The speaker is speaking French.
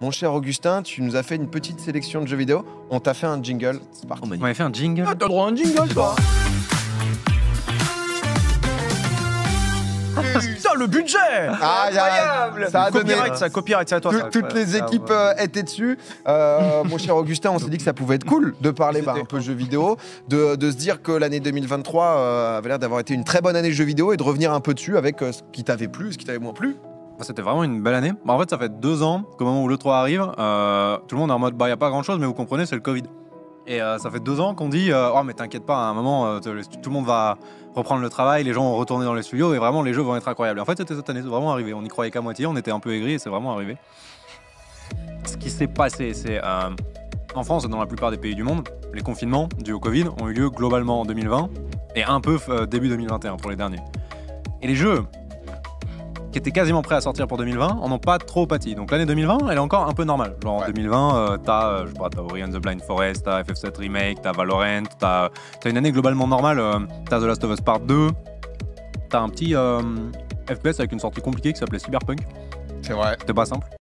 Mon cher Augustin, tu nous as fait une petite sélection de jeux vidéo. On t'a fait un jingle. C'est parti. On m'avait fait un jingle. Ah, t'as droit à un jingle, toi. Putain, le budget. Incroyable. Ça a donné. Copyright, c'est à toi. Toutes les équipes étaient dessus. Mon cher Augustin, on s'est dit que ça pouvait être cool de parler un peu jeux vidéo, de se dire que l'année 2023 avait l'air d'avoir été une très bonne année jeux vidéo et de revenir un peu dessus avec ce qui t'avait plu, ce qui t'avait moins plu. C'était vraiment une belle année. En fait, ça fait 2 ans qu'au moment où l'E3 arrive, tout le monde est en mode bah, y a pas grand chose, mais vous comprenez, c'est le Covid. Et ça fait 2 ans qu'on dit oh, mais t'inquiète pas, à un moment, tout le monde va reprendre le travail, les gens vont retourner dans les studios et vraiment les jeux vont être incroyables. Et en fait, c'était cette année, c'est vraiment arrivé. On n'y croyait qu'à moitié, on était un peu aigris et c'est vraiment arrivé. Ce qui s'est passé, c'est en France et dans la plupart des pays du monde, les confinements dus au Covid ont eu lieu globalement en 2020 et un peu début 2021 pour les derniers. Et les jeux qui étaient quasiment prêts à sortir pour 2020 en ont pas trop pâti. Donc l'année 2020, elle est encore un peu normale. Genre en 2020, t'as Ori and the Blind Forest, t'as FF7 Remake, t'as Valorant, t'as une année globalement normale, t'as The Last of Us Part 2, t'as un petit FPS avec une sortie compliquée qui s'appelait Cyberpunk. C'est vrai. C'était pas simple.